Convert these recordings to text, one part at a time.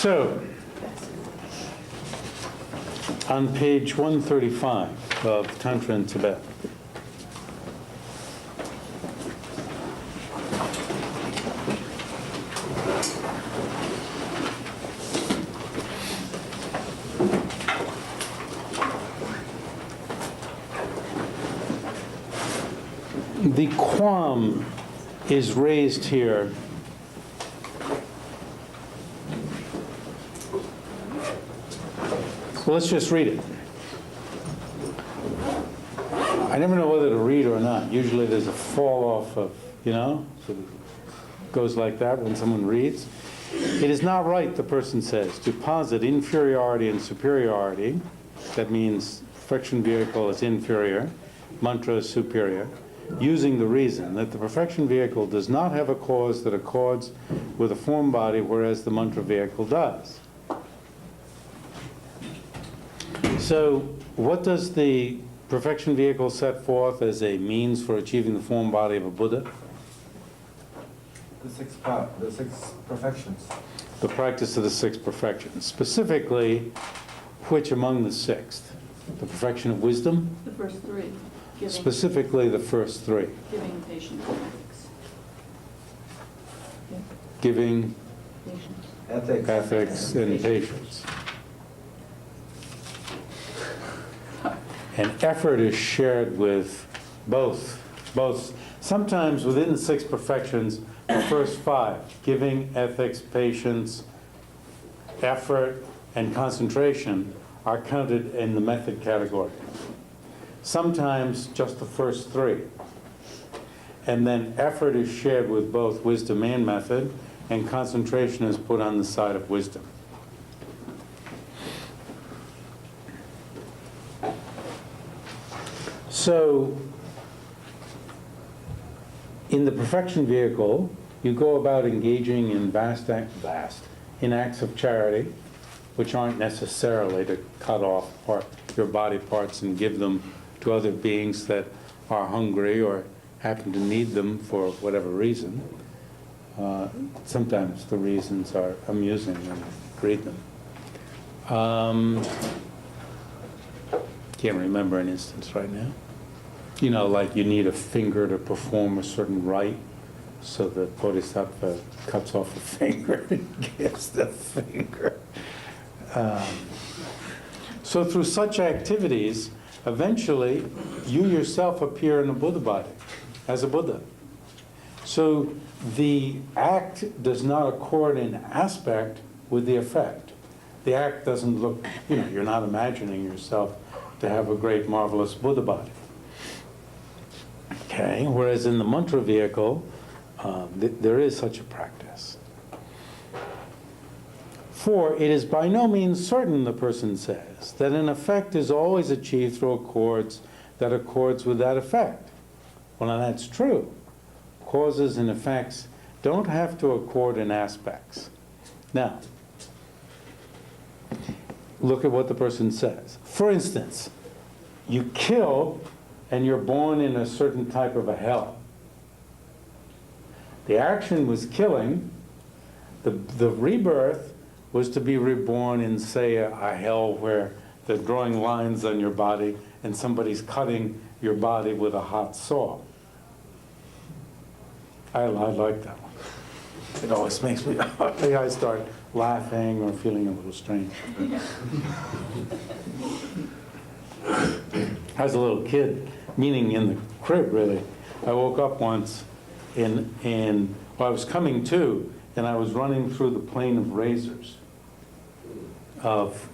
So, on page 135 of Tantra in Tibet, the quam is raised here well, let's just read it. I never know whether to read or not. Usually there's a fall off of, so it goes like that when someone reads. It is not right, the person says, to posit inferiority and superiority. That means perfection vehicle is inferior, mantra is superior, using the reason that the perfection vehicle does not have a cause that accords with a form body, whereas the mantra vehicle does. So what does the perfection vehicle set forth as a means for achieving the form body of a Buddha? The six perfections. The practice of the six perfections. Specifically, which among the sixth? The perfection of wisdom? The first three. Giving, Specifically the first three. giving, patience, and ethics. Giving, Patience. ethics, and patience. And effort is shared with both. Sometimes within the six perfections, the first five, giving, ethics, patience, effort, and concentration, are counted in the method category. Sometimes just the first three. And then effort is shared with both wisdom and method, and concentration is put on the side of wisdom. So, in the perfection vehicle, you go about engaging in in acts of charity, which aren't necessarily to cut off your body parts and give them to other beings that are hungry or happen to need them for whatever reason. Sometimes the reasons are amusing when you read them. Can't remember an instance right now. Like you need a finger to perform a certain rite, so the Bodhisattva cuts off a finger and gives the finger. So through such activities, eventually you yourself appear in a Buddha body, as a Buddha. So the act does not accord in aspect with the effect. The act doesn't look, you're not imagining yourself to have a great, marvelous Buddha body. Okay, whereas in the mantra vehicle, there is such a practice. For it is by no means certain, the person says, that an effect is always achieved through accords that accords with that effect. Well, now that's true. Causes and effects don't have to accord in aspects. Now, look at what the person says. For instance, you kill and you're born in a certain type of a hell. The action was killing. The rebirth was to be reborn in, say, a hell where they're drawing lines on your body and somebody's cutting your body with a hot saw. I like that one. It always makes me, I start laughing or feeling a little strange. As a little kid, meaning in the crib, really, I woke up once and I was coming to, and I was running through the plain of razors, of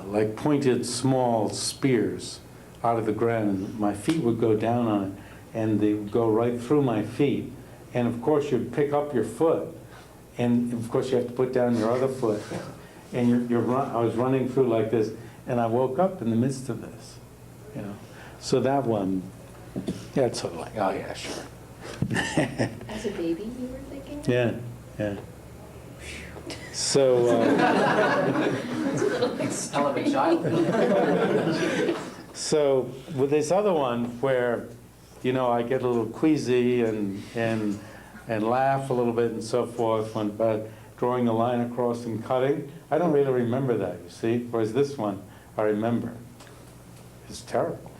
like pointed small spears out of the ground, and my feet would go down on it, and they would go right through my feet. And of course you'd pick up your foot, and of course you have to put down your other foot, and I was running through like this, and I woke up in the midst of this, So that one, yeah, it's sort of like, oh yeah, sure. As a baby, you were thinking? Yeah. So, It's hell of a child. so with this other one where, I get a little queasy and laugh a little bit and so forth, but drawing a line across and cutting. I don't really remember that, you see, whereas this one I remember. It's terrible.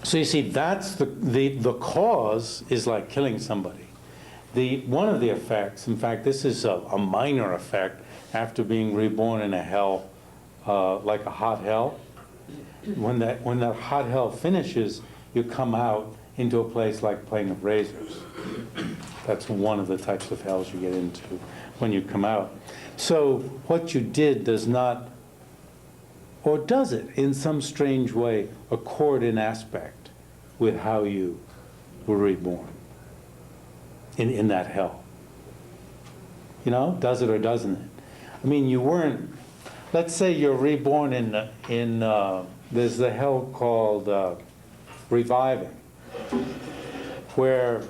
So you see, that's the cause is like killing somebody. One of the effects, in fact, this is a minor effect after being reborn in a hell, like a hot hell. When that hot hell finishes, you come out into a place like Plain of Razors. That's one of the types of hells you get into when you come out. So what you did does not, or does it, in some strange way, accord in aspect with how you were reborn in that hell? You know, does it or doesn't it? I mean, you weren't, let's say you're reborn in there's the hell called reviving, where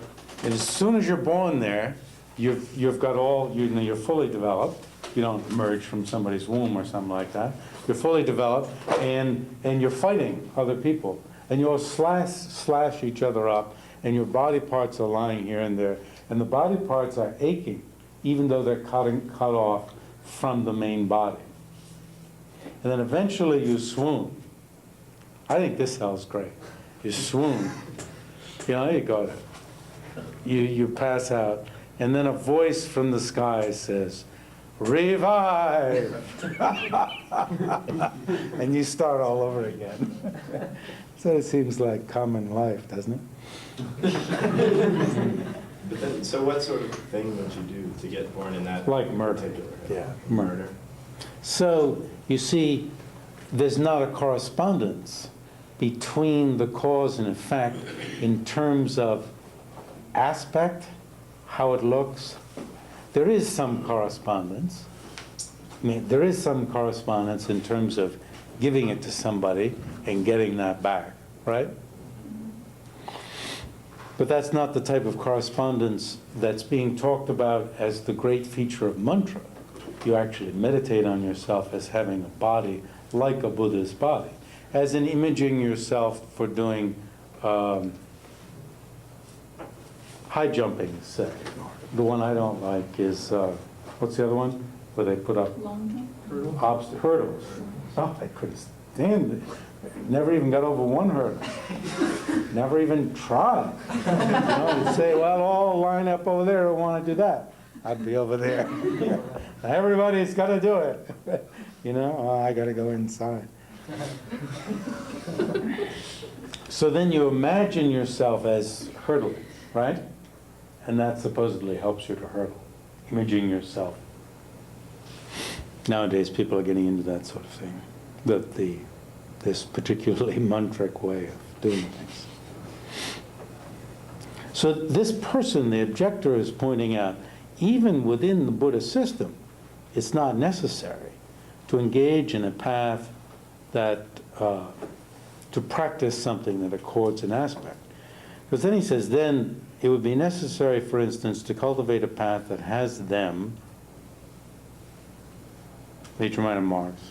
as soon as you're born there, you've got all, you're fully developed. You don't emerge from somebody's womb or something like that. You're fully developed, and you're fighting other people, and you all slash each other up, and your body parts are lying here and there, and the body parts are aching, even though they're cut off from the main body. And then eventually you swoon. I think this hell's great. You swoon. You know, you go to, you pass out, and then a voice from the sky says, "Revive!" And you start all over again. So it seems like common life, doesn't it? But then, so what sort of thing would you do to get born in that Like murder. particular? Yeah, murder. So you see, there's not a correspondence between the cause and effect in terms of aspect, how it looks. There is some correspondence. I mean, there is some correspondence in terms of giving it to somebody and getting that back, right? But that's not the type of correspondence that's being talked about as the great feature of mantra. You actually meditate on yourself as having a body like a Buddha's body, as in imaging yourself for doing high jumping, say. The one I don't like is, what's the other one? Where they put up Long jump? hurdles. Oh, I couldn't stand it. Never even got over one hurdle. Never even tried. You know, you'd say, well, all line up over there who want to do that. I'd be over there. Everybody's got to do it. You know, oh, I got to go inside. So then you imagine yourself as hurdling, right? And that supposedly helps you to hurdle, imaging yourself. Nowadays, people are getting into that sort of thing, this particularly mantric way of doing things. So this person, the objector, is pointing out, even within the Buddhist system, it's not necessary to engage in a path that, to practice something that accords an aspect. Because then he says, then it would be necessary, for instance, to cultivate a path that has them, nature, mind, and marks.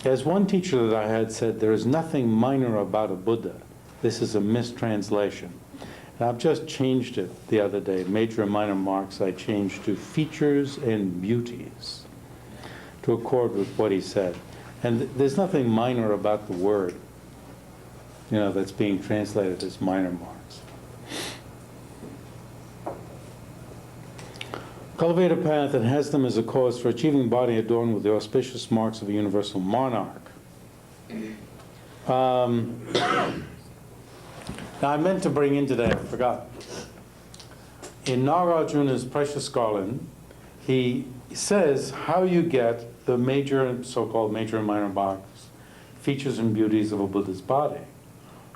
As one teacher that I had said, there is nothing minor about a Buddha. This is a mistranslation. And I've just changed it the other day. Major and minor marks I changed to features and beauties to accord with what he said. And there's nothing minor about the word, you know, that's being translated as minor marks. Cultivate a path that has them as a cause for achieving a body adorned with the auspicious marks of a universal monarch. Now I meant to bring in today, I forgot. In Nagarjuna's Precious Garland, he says how you get the major, so-called major and minor marks, features and beauties of a Buddha's body.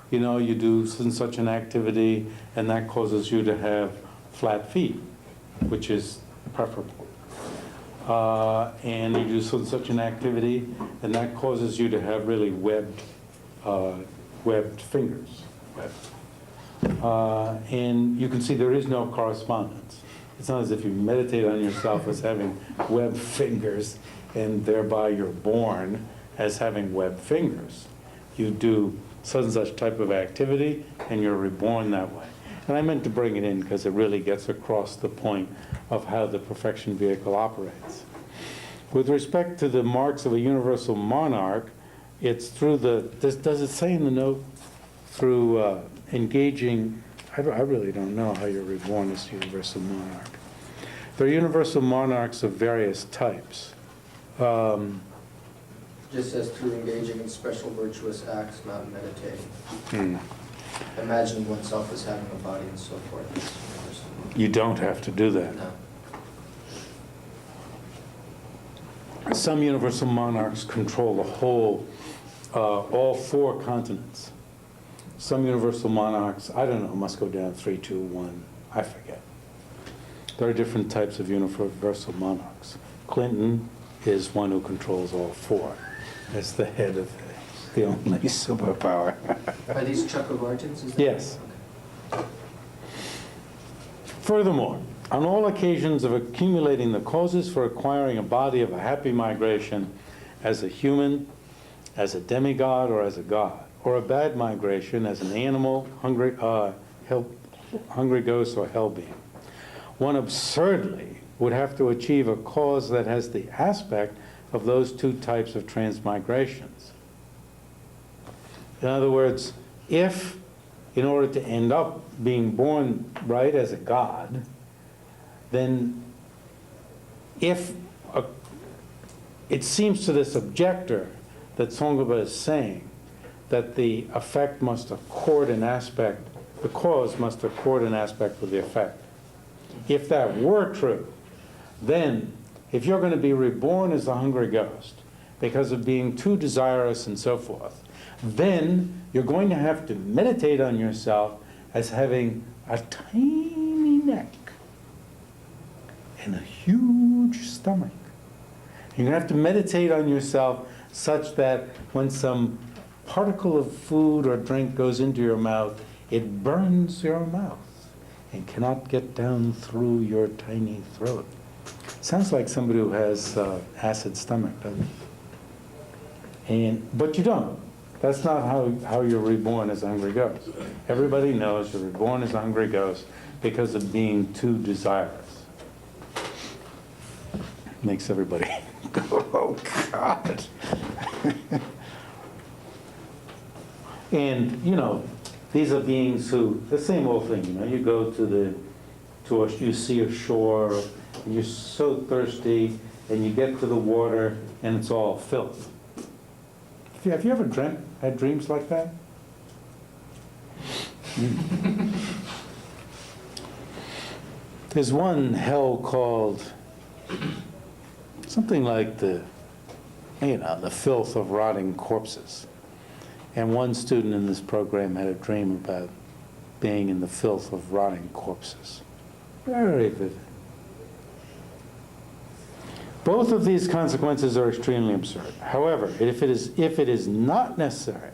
You know, you do such an activity, and that causes you to have flat feet, which is preferable. And you do such an activity, and that causes you to have really webbed fingers. And you can see there is no correspondence. It's not as if you meditate on yourself as having webbed fingers, and thereby you're born as having webbed fingers. You do such and such type of activity, and you're reborn that way. And I meant to bring it in because it really gets across the point of how the perfection vehicle operates. With respect to the marks of a universal monarch, it's through does it say in the note, through engaging, I really don't know how you're reborn as universal monarch. There are universal monarchs of various types. Just says through engaging in special virtuous acts, not meditating. Imagining oneself as having a body and so forth. You don't have to do that. No. Some universal monarchs control the whole, all 4 continents. Some universal monarchs, I don't know, must go down 3, 2, 1, I forget. There are different types of universal monarchs. Clinton is one who controls all 4 as the head of the only superpower. Are these Chakravartins? Is that Yes. Okay. Furthermore, on all occasions of accumulating the causes for acquiring a body of a happy migration as a human, as a demigod, or as a god, or a bad migration as an animal, hungry ghost, or hell being, one absurdly would have to achieve a cause that has the aspect of those 2 types of transmigrations. In other words, if, in order to end up being born right as a god, then if it seems to this objector that Tsongkhapa is saying that the effect must accord an aspect, the cause must accord an aspect with the effect. If that were true, then if you're going to be reborn as a hungry ghost because of being too desirous and so forth, then you're going to have to meditate on yourself as having a tiny neck and a huge stomach. You're going to have to meditate on yourself such that when some particle of food or drink goes into your mouth, it burns your mouth and cannot get down through your tiny throat. Sounds like somebody who has acid stomach, doesn't it? But you don't. That's not how you're reborn as a hungry ghost. Everybody knows you're reborn as a hungry ghost because of being too desirous. Makes everybody go, oh God. And, you know, these are beings who, the same old thing, you know, you go you see a shore, and you're so thirsty, and you get to the water, and it's all filth. Have you ever had dreams like that? There's one hell called something like the filth of rotting corpses. And one student in this program had a dream about being in the filth of rotting corpses. Very vivid. Both of these consequences are extremely absurd. However, if it is not necessary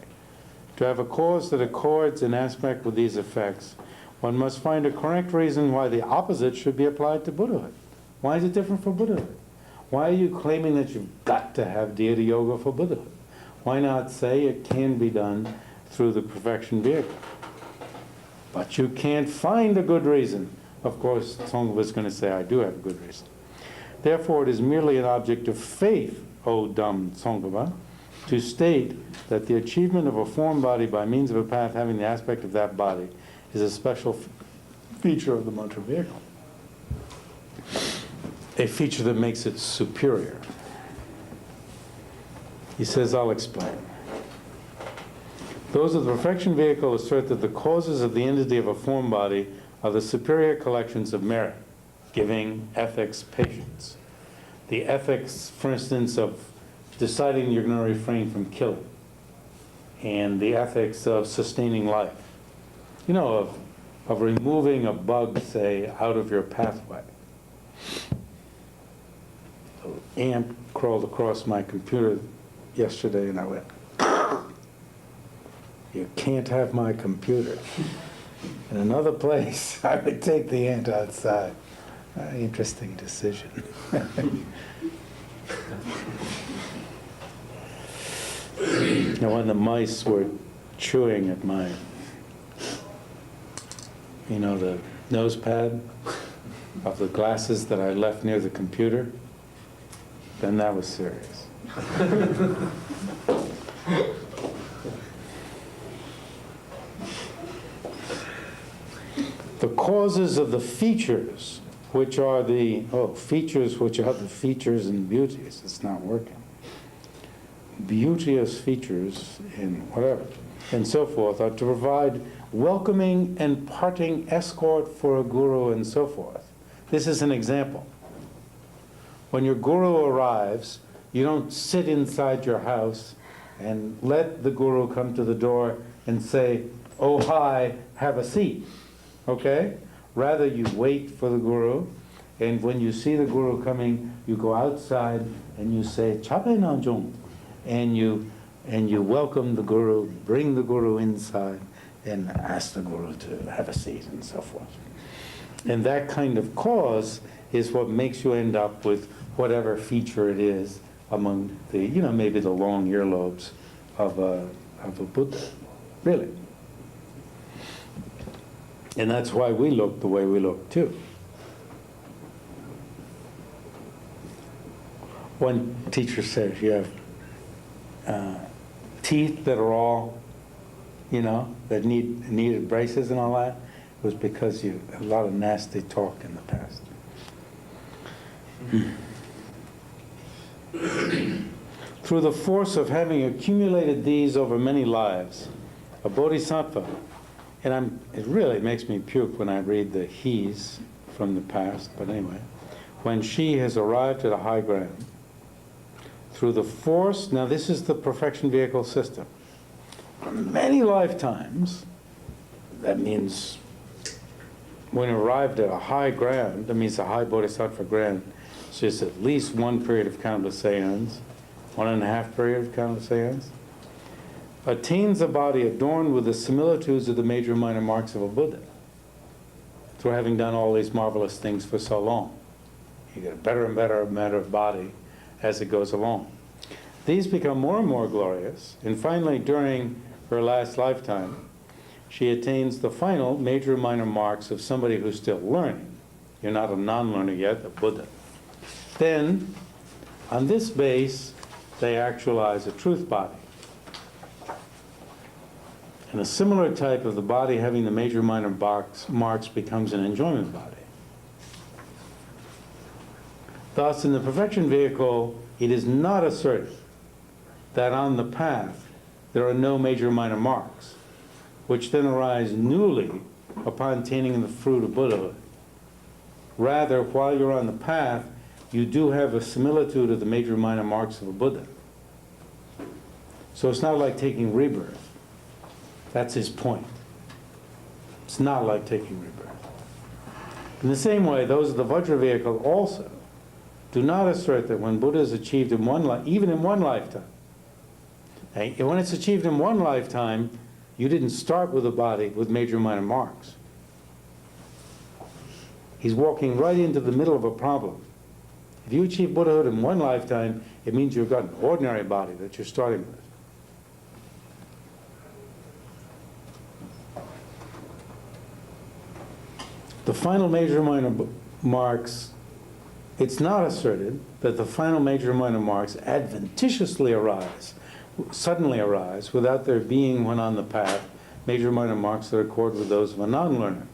to have a cause that accords an aspect with these effects, one must find a correct reason why the opposite should be applied to Buddhahood. Why is it different for Buddhahood? Why are you claiming that you've got to have deity yoga for Buddhahood? Why not say it can be done through the perfection vehicle? But you can't find a good reason. Of course, Tsongkhapa is going to say, I do have a good reason. Therefore, it is merely an object of faith, O dumb Tsongkhapa, to state that the achievement of a form body by means of a path having the aspect of that body is a special feature of the mantra vehicle. A feature that makes it superior. He says, I'll explain. Those of the perfection vehicle assert that the causes of the entity of a form body are the superior collections of merit, giving, ethics, patience. The ethics, for instance, of deciding you're going to refrain from killing, and the ethics of sustaining life. You know, of removing a bug, say, out of your pathway. An ant crawled across my computer yesterday, and I went, you can't have my computer. In another place, I would take the ant outside. Very interesting decision. Now, when the mice were chewing at my you know, the nose pad of the glasses that I left near the computer, then that was serious. The causes of the features, which are the, features which are the features and beauties, it's not working. Beauteous features in whatever, and so forth, are to provide welcoming and parting escort for a guru and so forth. This is an example. When your guru arrives, you don't sit inside your house and let the guru come to the door and say, "Oh, hi, have a seat." Okay? Rather, you wait for the guru, and when you see the guru coming, you go outside and you say, "Chape Nanjong," and you welcome the guru, bring the guru inside, and ask the guru to have a seat and so forth. And that kind of cause is what makes you end up with whatever feature it is among the, maybe the long earlobes of a Buddha, really. And that's why we look the way we look too. One teacher says you have teeth that are all, that needed braces and all that. It was because you a lot of nasty talk in the past. Through the force of having accumulated these over many lives, a bodhisattva, and it really makes me puke when I read the he's from the past, but anyway, when she has arrived at a high ground, through the force, now this is the perfection vehicle system, for many lifetimes, that means when arrived at a high ground, that means a high bodhisattva ground, so it's at least one period of countless seance, 1.5 period of countless seance, attains a body adorned with the similitudes of the major and minor marks of a Buddha, through having done all these marvelous things for so long. You get a better and better body as it goes along. These become more and more glorious, and finally, during her last lifetime, she attains the final major and minor marks of somebody who's still learning. You're not a non-learner yet, a Buddha. Then, on this base, they actualize a truth body. And a similar type of the body having the major and minor marks becomes an enjoyment body. Thus, in the perfection vehicle, it is not asserted that on the path there are no major and minor marks, which then arise newly upon attaining the fruit of Buddhahood. Rather, while you're on the path, you do have a similitude of the major and minor marks of a Buddha. So it's not like taking rebirth. That's his point. It's not like taking rebirth. In the same way, those of the Vajra vehicle also do not assert that when Buddha is achieved in one life, even in one lifetime, and when it's achieved in one lifetime, you didn't start with a body with major and minor marks. He's walking right into the middle of a problem. If you achieve Buddhahood in one lifetime, it means you've got an ordinary body that you're starting with. The final major and minor marks, it's not asserted that the final major and minor marks adventitiously suddenly arise, without there being, when on the path, major and minor marks that accord with those of a non-learner.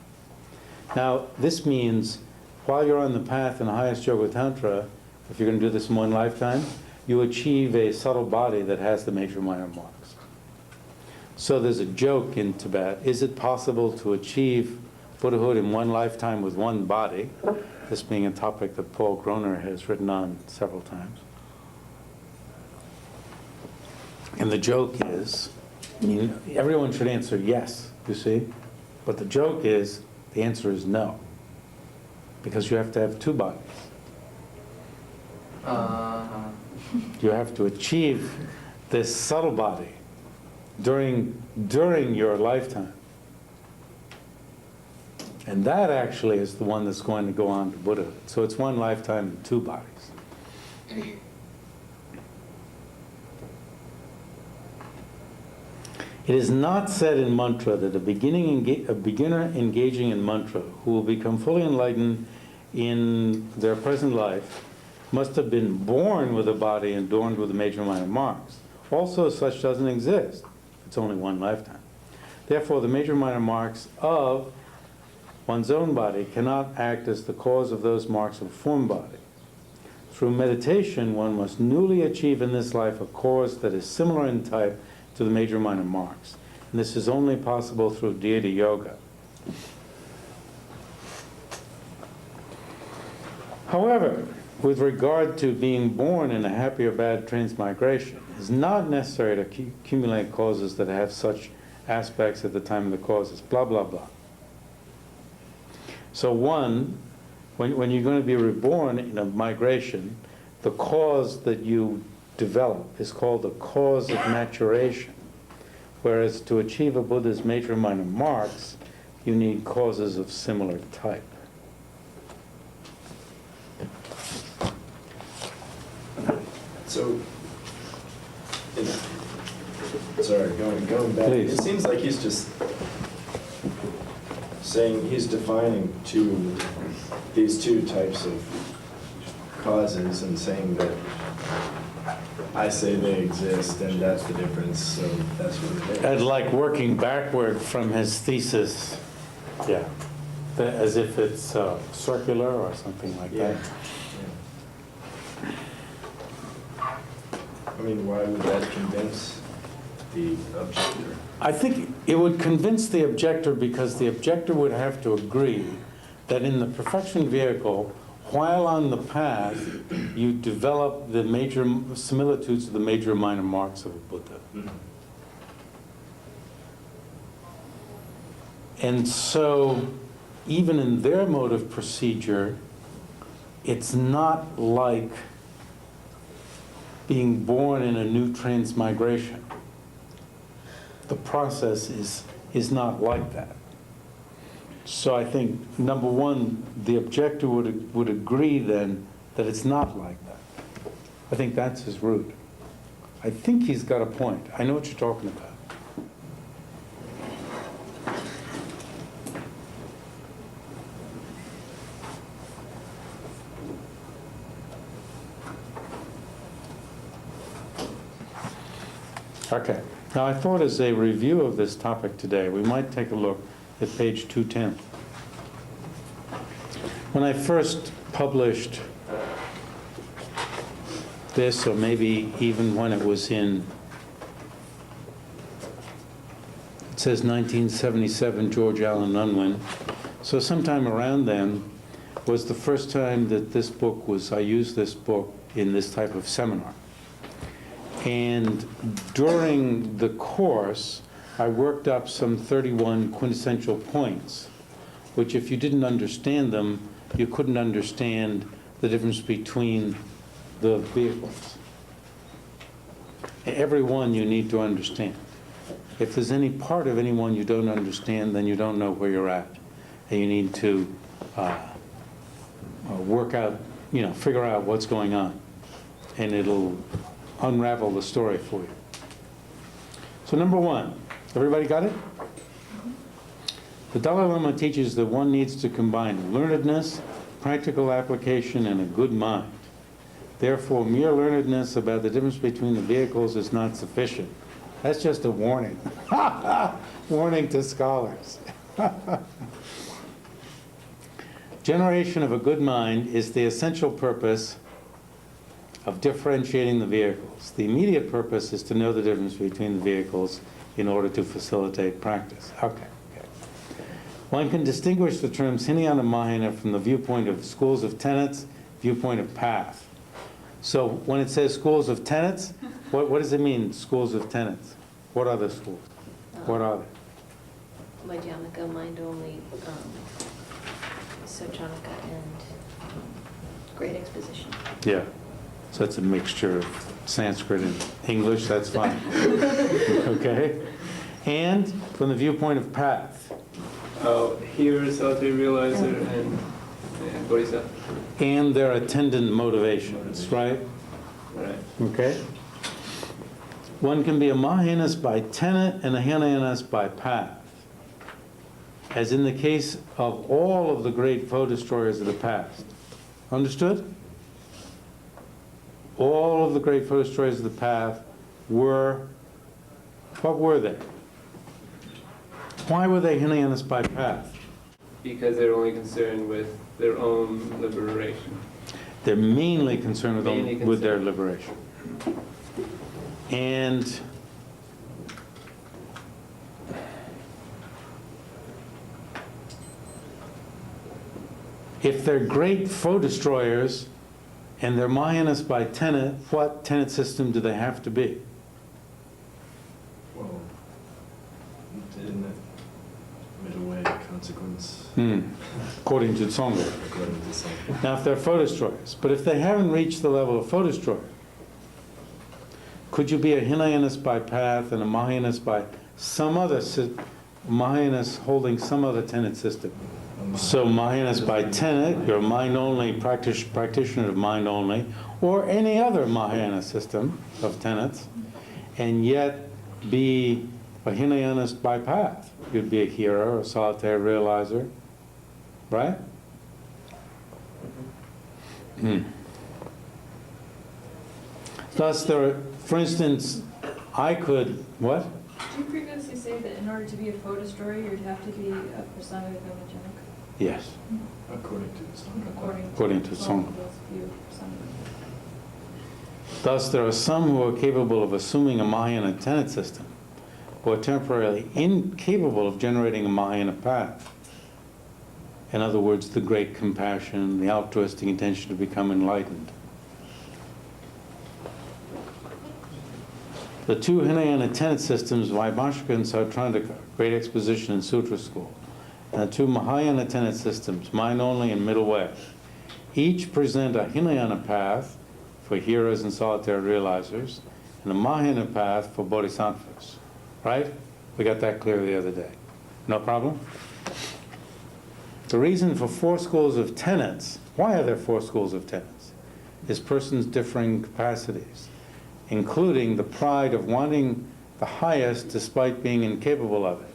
Now, this means, while you're on the path in the highest yoga tantra, if you're going to do this in one lifetime, you achieve a subtle body that has the major and minor marks. So there's a joke in Tibet, is it possible to achieve Buddhahood in one lifetime with one body? This being a topic that Paul Groner has written on several times. And the joke is, everyone should answer yes, you see? But the joke is, the answer is no. Because you have to have two bodies. You have to achieve this subtle body during your lifetime. And that actually is the one that's going to go on to Buddhahood. So it's one lifetime and two bodies. It is not said in mantra that a beginner engaging in mantra who will become fully enlightened in their present life must have been born with a body adorned with the major minor marks. Also, such doesn't exist. It's only one lifetime. Therefore, the major minor marks of one's own body cannot act as the cause of those marks of a form body. Through meditation, one must newly achieve in this life a cause that is similar in type to the major minor marks. And this is only possible through deity yoga. However, with regard to being born in a happy or bad transmigration, it is not necessary to accumulate causes that have such aspects at the time of the causes, blah, blah, blah. So one, when you're going to be reborn in a migration, the cause that you develop is called the cause of maturation. Whereas to achieve a Buddha's major minor marks, you need causes of similar type. So, sorry, going back. Please. It seems like he's just saying, he's defining these two types of causes and saying that I say they exist and that's the difference, so that's what it is. And like working backward from his thesis, yeah, as if it's circular or something like Yeah. that. I mean, why would that convince the objector? I think it would convince the objector because the objector would have to agree that in the perfection vehicle, while on the path, you develop the major similitudes of the major minor marks of a Buddha. Mm-hmm. And so, even in their mode of procedure, it's not like being born in a new transmigration. The process is not like that. So I think, number one, the objector would agree then that it's not like that. I think that's his root. I think he's got a point. I know what you're talking about. Okay. Now I thought as a review of this topic today, we might take a look at page 210. When I first published this, or maybe even when it was in, it says 1977, George Allen Unwin. So sometime around then was the first time that this book was, I used this book in this type of seminar. And during the course, I worked up some 31 quintessential points, which if you didn't understand them, you couldn't understand the difference between the vehicles. Every one you need to understand. If there's any part of any one you don't understand, then you don't know where you're at. And you need to work out, figure out what's going on. And it'll unravel the story for you. So number one, everybody got it? The Dalai Lama teaches that one needs to combine learnedness, practical application, and a good mind. Therefore, mere learnedness about the difference between the vehicles is not sufficient. That's just a warning. Warning to scholars. Generation of a good mind is the essential purpose of differentiating the vehicles. The immediate purpose is to know the difference between the vehicles in order to facilitate practice. Okay. One can distinguish the terms Hinayana and Mahayana from the viewpoint of schools of tenets, viewpoint of path. So when it says schools of tenets, what does it mean, schools of tenets? What are the schools? What are they? Madhyamaka, mind only, Sochanika, and Great Exposition. Yeah. So it's a mixture of Sanskrit and English, that's fine. Okay? And from the viewpoint of path. Here, solitary realizer, and bodhisattva. And their attendant motivations, right? Right. Okay? One can be a Mahayanist by tenet and a Hinayanist by path, as in the case of all of the great foe destroyers of the past. Understood? All of the great foe destroyers of the past were, what were they? Why were they Hinayanist by path? Because they're only concerned with their own liberation. They're mainly concerned with, Mainly with their concerned. liberation. And if they're great foe destroyers and they're Mahayanists by tenet, what tenet system do they have to be? Well, isn't it middle way consequence According to Tsonga. according to some? Now, if they're foe destroyers, but if they haven't reached the level of foe destroyer, could you be a Hinayanist by path and a Mahayanist by some other, Mahayanist holding some other tenet system? So Mahayanist by tenet, you're a mind-only practitioner of mind-only, or any other Mahayana system of tenets, and yet be a Hinayanist by path. You'd be a hero, a solitary realizer, right? Thus, there are, for instance, I could, what? Did you previously say that in order to be a foe destroyer, you'd have to be a persona villagenic? Yes, According to some. According to both Sangha. of those few personas. Thus, there are some who are capable of assuming a Mahayana tenet system, who are temporarily incapable of generating a Mahayana path. In other words, the great compassion, the altruistic intention to become enlightened. The two Hinayana tenet systems, Vaibhashika and Sautrantika, great exposition in Sutra school, and the two Mahayana tenet systems, mind only and middle way, each present a Hinayana path for heroes and solitary realizers, and a Mahayana path for bodhisattvas. Right? We got that clear the other day. No problem? The reason for four schools of tenets, why are there four schools of tenets? Is persons' differing capacities, including the pride of wanting the highest despite being incapable of it.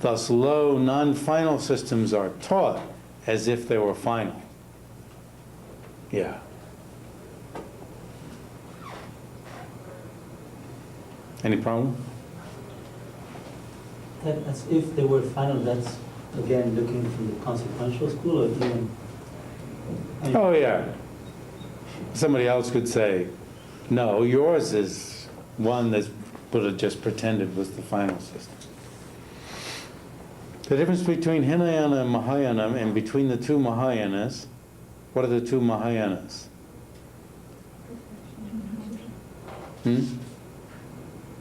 Thus, low, non-final systems are taught as if they were final. Yeah. Any problem? That's if they were final, that's again looking from the consequential school or even. I mean, Oh, yeah. Somebody else could say, no, yours is one that Buddha just pretended was the final system. The difference between Hinayana and Mahayana, and between the two Mahayanas, what are the two Mahayanas?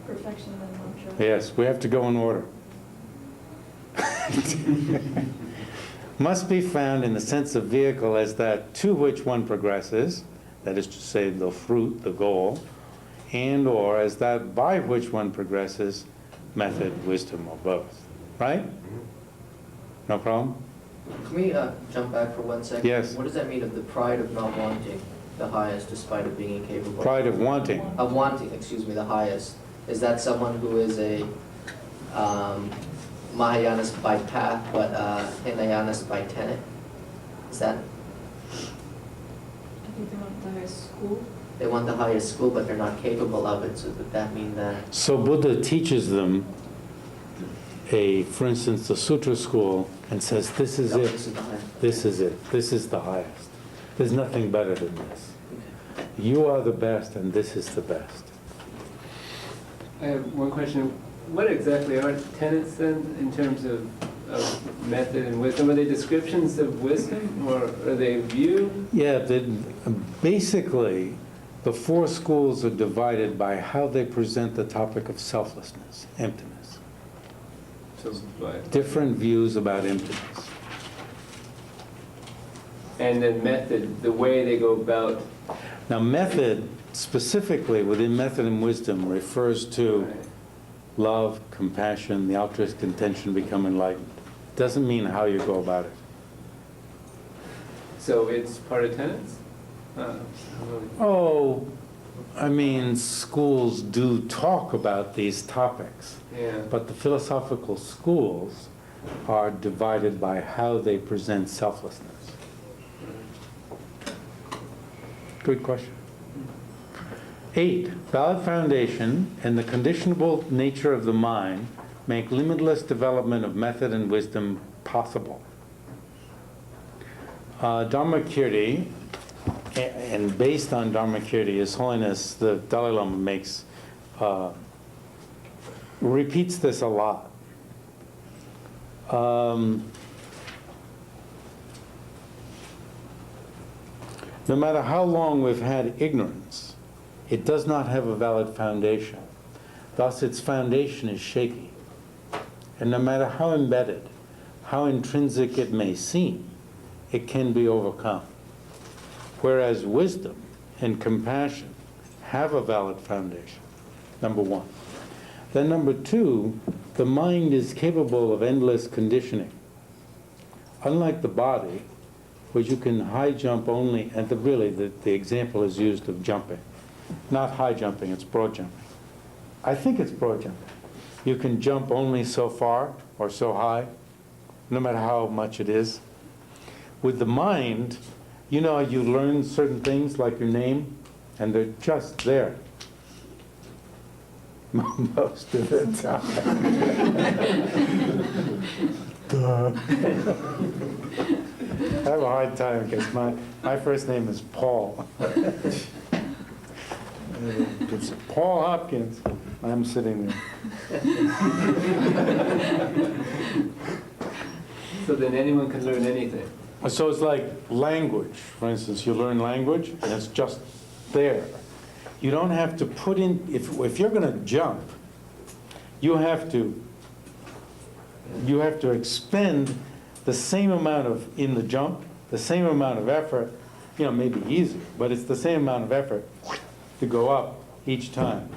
Perfection and moksha. Yes, we have to go in order. Must be found in the sense of vehicle as that to which one progresses, that is to say, the fruit, the goal, and or as that by which one progresses, method, wisdom, or both. Right? No problem? Can we jump back for 1 second? Yes. What does that mean of the pride of not wanting the highest despite of being incapable? Pride of wanting. Of wanting, excuse me, the highest. Is that someone who is a Mahayanist by path, but Hinayanist by tenet? Is that, I think they want the highest school. they want the highest school, but they're not capable of it, so would that mean that? So Buddha teaches them for instance, the sutra school, and says, this is No, it. this is the highest. This is it. This is the highest. There's nothing better than this. You are the best, and this is the best. I have one question. What exactly are tenets then, in terms of method and wisdom? Are they descriptions of wisdom, or are they view? Yeah, basically, the four schools are divided by how they present the topic of selflessness, emptiness. So, what? Different views about emptiness. And then method, the way they go about. Now, method, specifically within method and wisdom, refers to Right. love, compassion, the altruistic intention to become enlightened. Doesn't mean how you go about it. So it's part of tenets? Oh, I mean, schools do talk about these topics, Yeah. but the philosophical schools are divided by how they present selflessness. Good question. 8, valid foundation and the conditionable nature of the mind make limitless development of method and wisdom possible. Dharmakirti, and based on Dharmakirti, His Holiness the Dalai Lama makes, repeats this a lot. No matter how long we've had ignorance, it does not have a valid foundation. Thus, its foundation is shaky. And no matter how embedded, how intrinsic it may seem, it can be overcome. Whereas wisdom and compassion have a valid foundation, number 1. Then number 2, the mind is capable of endless conditioning. Unlike the body, which you can high jump only, and the example is used of jumping. Not high jumping, it's broad jumping. I think it's broad jumping. You can jump only so far or so high, no matter how much it is. With the mind, you know, you learn certain things like your name, and they're just there. Most of the time. I have a hard time because my first name is Paul. It's Paul Hopkins. I'm sitting there. So then anyone can learn anything. So it's like language. For instance, you learn language, and it's just there. You don't have to put in, if you're going to jump, you have to expend the same amount of, in the jump, the same amount of effort, you know, maybe easier, but it's the same amount of effort to go up each time.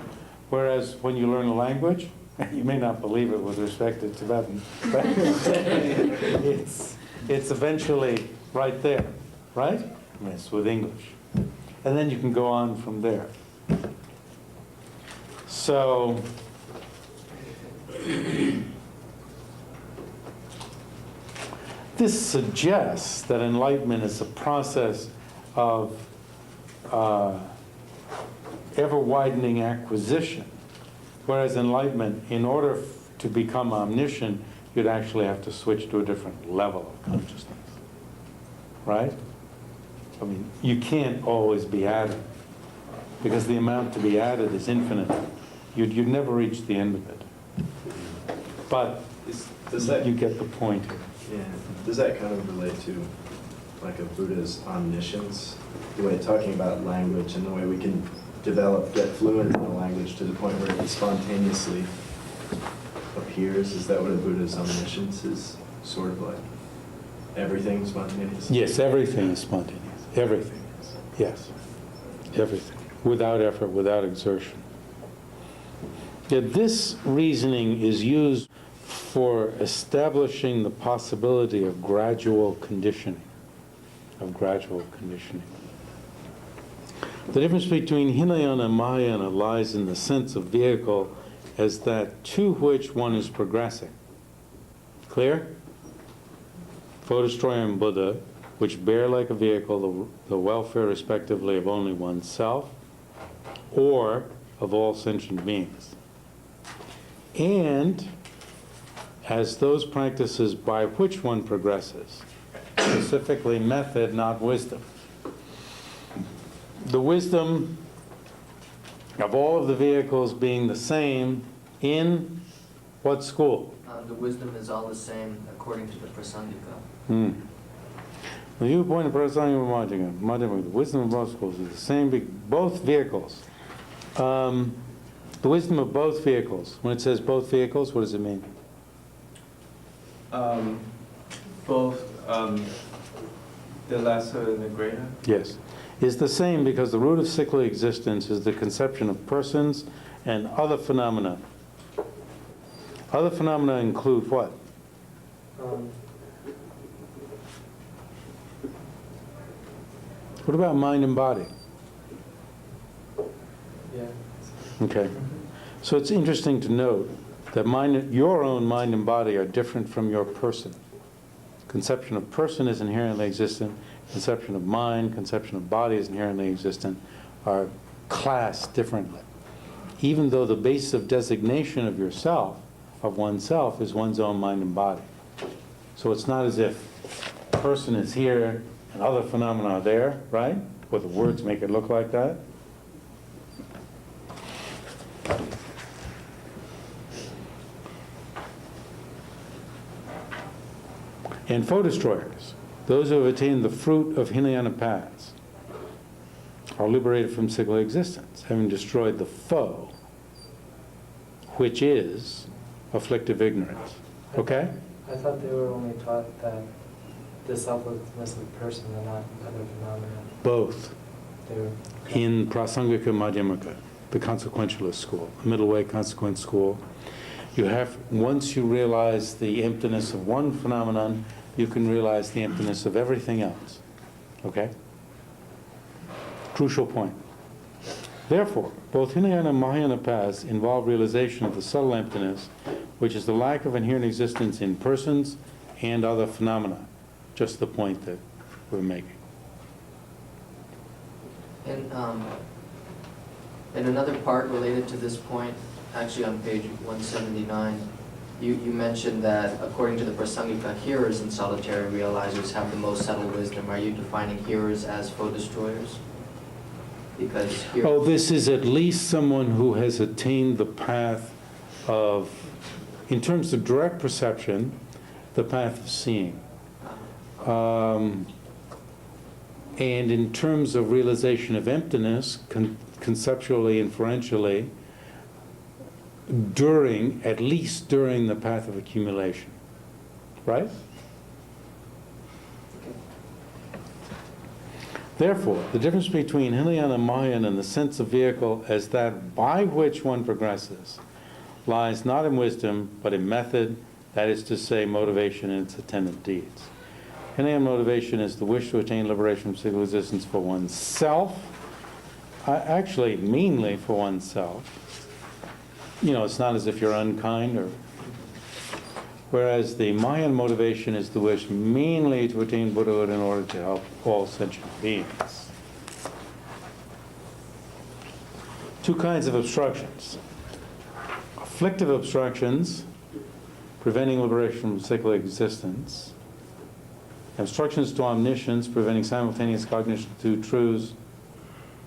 Whereas when you learn a language, you may not believe it with respect to Tibetan, but it's eventually right there, right? Yes, with English. And then you can go on from there. So, this suggests that enlightenment is a process of ever-widening acquisition, whereas enlightenment, in order to become omniscient, you'd actually have to switch to a different level of consciousness, right? I mean, you can't always be added, because the amount to be added is infinite. You'd never reach the end of it. But you get the point here. Yeah. Does that kind of relate to like a Buddha's omniscience? The way talking about language and the way we can get fluent in the language to the point where it spontaneously appears? Is that what a Buddha's omniscience is? Sort of like everything spontaneous? Yes, everything is spontaneous. Everything is. Yes. Everything. Without effort, without exertion. Yet this reasoning is used for establishing the possibility of gradual conditioning. The difference between Hinayana and Mahayana lies in the sense of vehicle as that to which one is progressing. Clear? Photostory and Buddha, which bear like a vehicle the welfare respectively of only oneself or of all sentient beings. And as those practices by which one progresses, specifically method, not wisdom. The wisdom of all of the vehicles being the same in what school? The wisdom is all the same according to the Prasangika. The viewpoint of Prasangika, the wisdom of both schools is the same, both vehicles. The wisdom of both vehicles. When it says both vehicles, what does it mean? Both the lesser and the greater? Yes. Is the same because the root of sickly existence is the conception of persons and other phenomena. Other phenomena include what? What about mind and body? Yeah. Okay. So it's interesting to note that your own mind and body are different from your person. Conception of person is inherently existent. Conception of mind, conception of body is inherently existent, are classed differently. Even though the basis of designation of yourself, of oneself, is one's own mind and body. So it's not as if person is here and other phenomena are there, right? Or the words make it look like that. And foe destroyers, those who have attained the fruit of Hinayana paths, are liberated from cyclic existence, having destroyed the foe, which is afflictive ignorance. Okay? I thought they were only taught that the selflessness of the person and not other phenomena. Both. They were In Prasangika Madhyamaka, the consequentialist school, middle way consequent school, you have, once you realize the emptiness of one phenomenon, you can realize the emptiness of everything else. Okay? Crucial point. Therefore, both Hinayana and Mahayana paths involve realization of the subtle emptiness, which is the lack of inherent existence in persons and other phenomena. Just the point that we're making. And another part related to this point, actually on page 179, you mentioned that according to the Prasangika, hearers and solitary realizers have the most subtle wisdom. Are you defining hearers as foe destroyers? Because Oh, this is at least someone who has attained the path of, in terms of direct perception, the path of seeing. And in terms of realization of emptiness, conceptually, inferentially, at least during the path of accumulation. Right? Therefore, the difference between Hinayana and Mahayana and the sense of vehicle as that by which one progresses lies not in wisdom, but in method, that is to say, motivation and its attendant deeds. Hinayana motivation is the wish to attain liberation from cyclical existence for oneself, actually meanly for oneself. You know, it's not as if you're unkind, or whereas the Mahayana motivation is the wish meanly to attain Buddhahood in order to help all sentient beings. Two kinds of obstructions. Afflictive obstructions, preventing liberation from cyclic existence. Obstructions to omniscience, preventing simultaneous cognition of two truths,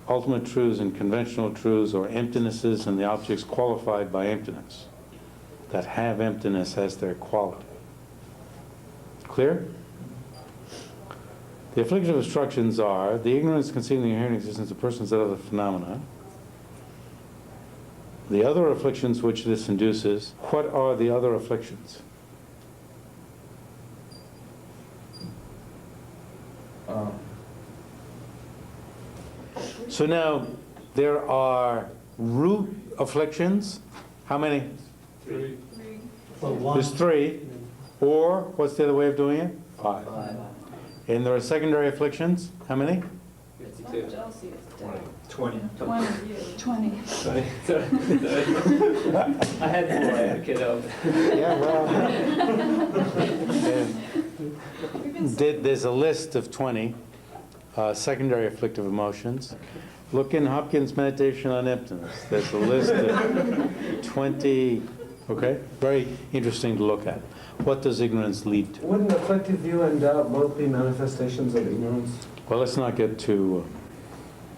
ultimate truths and conventional truths, or emptinesses and the objects qualified by emptiness, that have emptiness as their quality. Clear? The afflictive obstructions are the ignorance concealing the inherent existence of persons and other phenomena. The other afflictions which this induces, what are the other afflictions? So now, there are root afflictions. How many? Three. Well, one. There's three. Or, what's the other way of doing it? Five. And there are secondary afflictions. How many? 52. Jealousy is dead. 20. 20. 20. Sorry. I had more, I had a kid out. Yeah, well. We've been There's a list of 20 secondary afflictive emotions. Look in Hopkins' Meditation on Emptiness. There's a list of 20, okay? Very interesting to look at. What does ignorance lead to? Wouldn't afflictive view and doubt both be manifestations of ignorance? Well, let's not get too...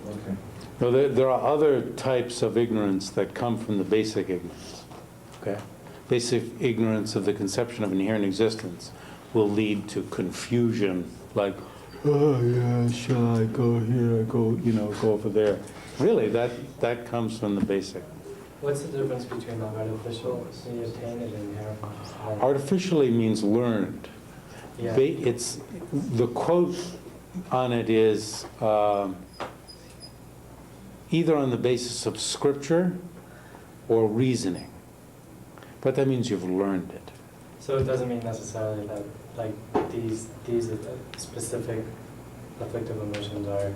Okay. No, there are other types of ignorance that come from the basic ignorance, okay? Basic ignorance of the conception of inherent existence will lead to confusion, like, oh yeah, shall I go here, go over there. Really, that comes from the basic. What's the difference between the artificial, you attain it, and inherent? Artificially means learned. Yeah. It's, the quote on it is either on the basis of scripture or reasoning. But that means you've learned it. So it doesn't mean necessarily that, like, these are the specific, afflictive emotions are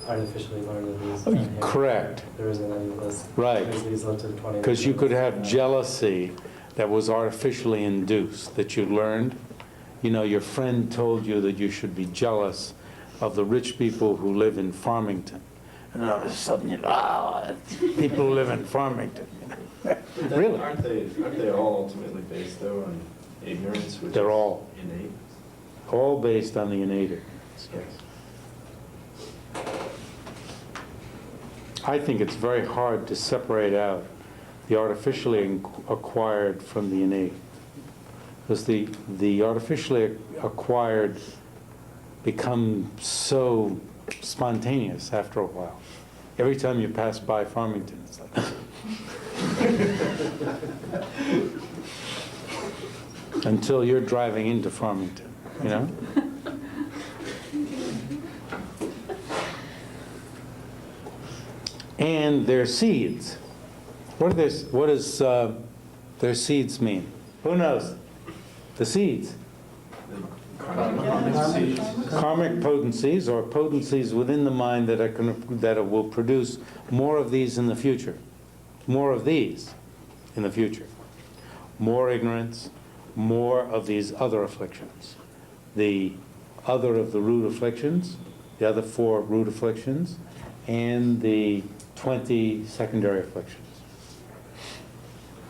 artificially learned in these. Correct. There isn't any list. Right. There's these listed 20. Because you could have jealousy that was artificially induced, that you learned. You know, your friend told you that you should be jealous of the rich people who live in Farmington. And all of a sudden, you know, people who live in Farmington. Really? Aren't they all ultimately based though on ignorance, which They're is all. innate? All based on the innate ignorance, yes. I think it's very hard to separate out the artificially acquired from the innate. Because the artificially acquired become so spontaneous after a while. Every time you pass by Farmington, it's like... Until you're driving into Farmington, you know? And their seeds. What does their seeds mean? Who knows? The seeds. Karmic potencies, or potencies within the mind that will produce more of these in the future. More of these in the future. More ignorance, more of these other afflictions. The other of the root afflictions, the other 4 root afflictions, and the 20 secondary afflictions.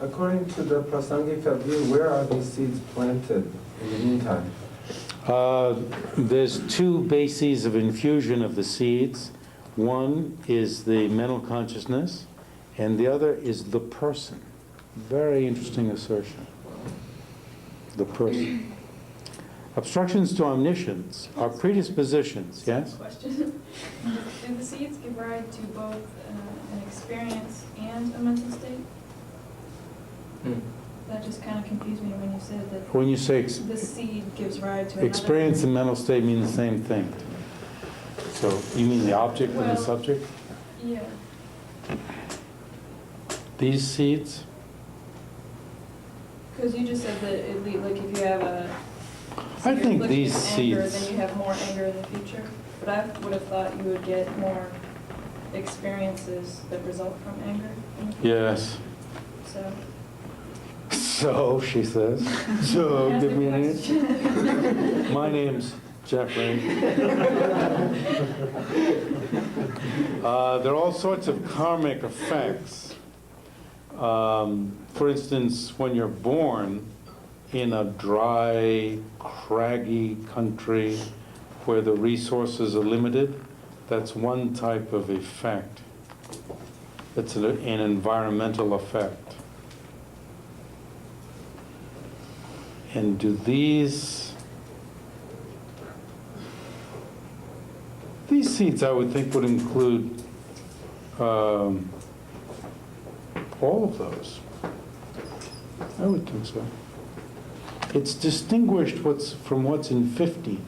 According to the Prasangika view, where are these seeds planted in the meantime? There's 2 bases of infusion of the seeds. One is the mental consciousness, and the other is the person. Very interesting assertion. The person. Obstructions to omniscience are predispositions, yes? Question. Do the seeds give rise to both an experience and a mental state? That just kind of confused me when you said that When you say the seed gives rise to another. experience and mental state mean the same thing. So you mean the object and the Well, subject? Yeah. These seeds? Because you just said that like if you have a I think affliction these of anger, seeds. then you have more anger in the future. But I would have thought you would get more experiences that result from anger in the future. Yes. So. So, she says. So, Ask give the me an answer. question. My name's Jeffrey. There are all sorts of karmic effects. For instance, when you're born in a dry, craggy country where the resources are limited, that's one type of effect. It's an environmental effect. And do these seeds, I would think, would include all of those. I would think so. It's distinguished from what's in 50.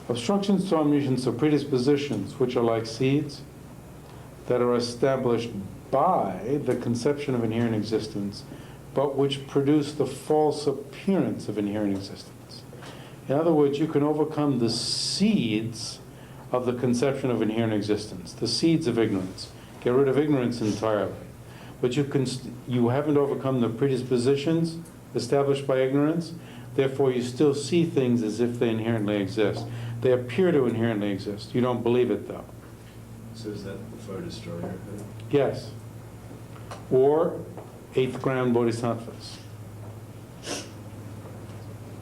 Obstructions to omniscience are predispositions, which are like seeds that are established by the conception of inherent existence, but which produce the false appearance of inherent existence. In other words, you can overcome the seeds of the conception of inherent existence, the seeds of ignorance. Get rid of ignorance entirely. But you haven't overcome the predispositions established by ignorance, therefore you still see things as if they inherently exist. They appear to inherently exist. You don't believe it, though. So is that the foe destroyer? Yes. Or 8th ground bodhisattvas.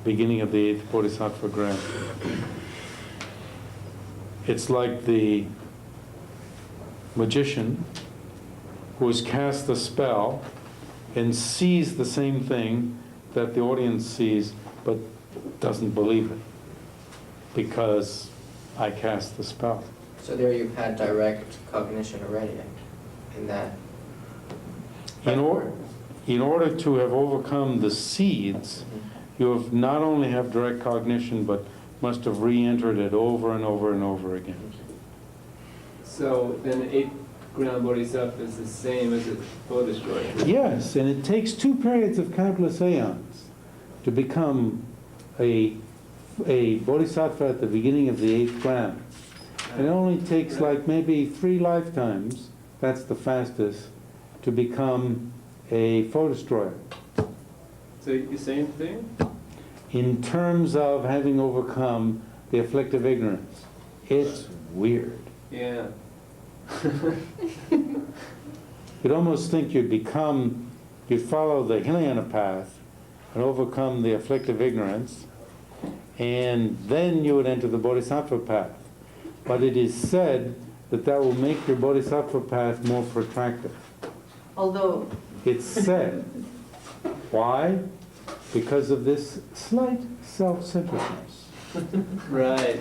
Beginning of the 8th bodhisattva ground. It's like the magician who has cast the spell and sees the same thing that the audience sees, but doesn't believe it because I cast the spell. So there you've had direct cognition already in that. In order to have overcome the seeds, you have not only have direct cognition, but must have re-entered it over and over and over again. So then 8th ground bodhisattva is the same as a foe destroyer. Yes, and it takes 2 periods of countless aeons to become a a bodhisattva at the beginning of the 8th gram. It only takes like maybe 3 lifetimes, that's the fastest, to become a foe destroyer. So the same thing? In terms of having overcome the afflictive ignorance. It's weird. Yeah. You'd almost think you'd follow the Hinayana path and overcome the afflictive ignorance, and then you would enter the bodhisattva path. But it is said that that will make your bodhisattva path more protracted. Although, It's said. Why? Because of this slight self-centeredness. Right.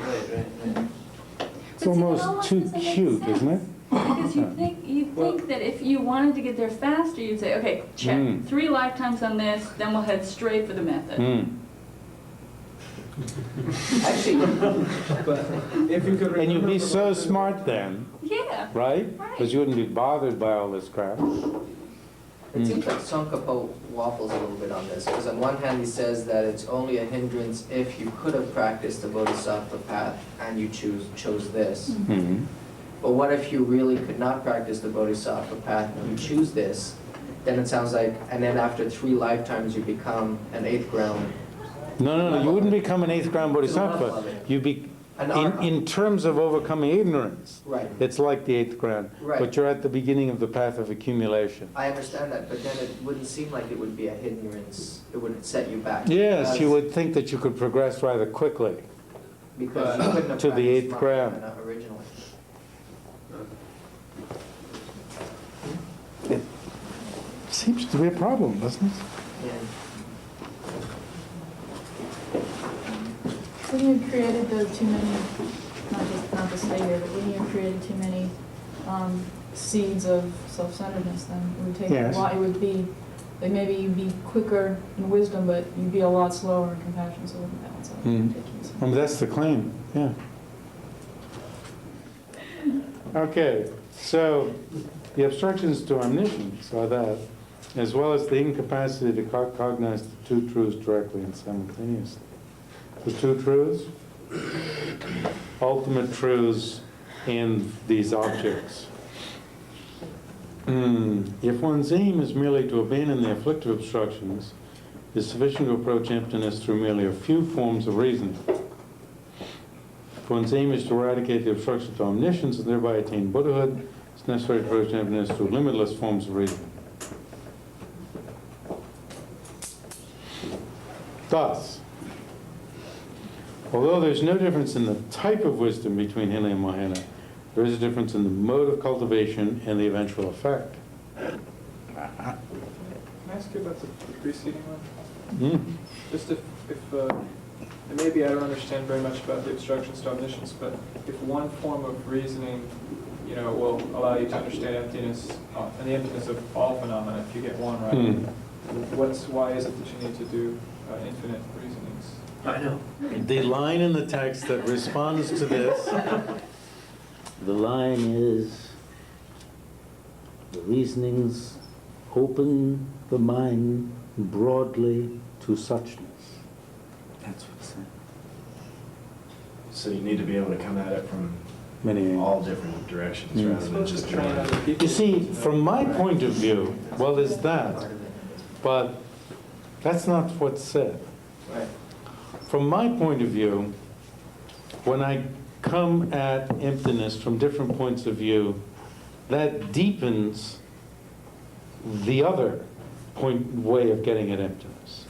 It's almost too cute, isn't it? Because you'd think that if you wanted to get there faster, you'd say, okay, check, 3 lifetimes on this, then we'll head straight for the method. Actually, But if you could And you'd be remember so the- smart then, Yeah. right? Right. Because you wouldn't be bothered by all this crap. it seems like Tsongkhapa waffles a little bit on this, because on one hand he says that it's only a hindrance if you could have practiced the bodhisattva path and you chose this. Mhm. But what if you really could not practice the bodhisattva path and you choose this? Then it sounds like, and then after 3 lifetimes you become an 8th ground. No, you wouldn't become an 8th ground bodhisattva. You'd be, in terms of overcoming ignorance, Right. it's like the 8th ground. Right. But you're at the beginning of the path of accumulation. I understand that, but then it wouldn't seem like it would be a hindrance. It would set you back. Yes, you would think that you could progress rather quickly. Because you couldn't have To the practiced 8th gram. Mahayana originally. It seems to be a problem, doesn't it? Yeah. When you created the too many, not to stay here, but when you created too many seeds of self-centeredness, then it would take Yes. a lot, it would be, like maybe you'd be quicker in wisdom, but you'd be a lot slower in compassion, so it wouldn't balance out. Mm. It'd take you some- That's the claim, yeah. Okay, so the obstructions to omniscience are that, as well as the incapacity to cognize the 2 truths directly and simultaneously. The 2 truths, ultimate truths in these objects. If one's aim is merely to abandon the afflictive obstructions, it is sufficient to approach emptiness through merely a few forms of reasoning. If one's aim is to eradicate the obstruction to omniscience and thereby attain Buddhahood, it's necessary to approach emptiness through limitless forms of reasoning. Thus, although there's no difference in the type of wisdom between Hinayana and Mahayana, there is a difference in the mode of cultivation and the eventual effect. Can I ask you about the preceding one? Mm. Just if and maybe I don't understand very much about the obstructions to omniscience, but if one form of reasoning, will allow you to understand emptiness and the emptiness of all phenomena, if you get one right, why is it that you need to do infinite reasonings? I know. The line in the text that responds to this, the line is, the reasonings open the mind broadly to suchness. That's what's said. So you need to be able to come at it from Many all different directions rather than just Train one. other people. You see, from my point of view, well, there's that, but that's not what's said. Right. From my point of view, when I come at emptiness from different points of view, that deepens the other way of getting at emptiness.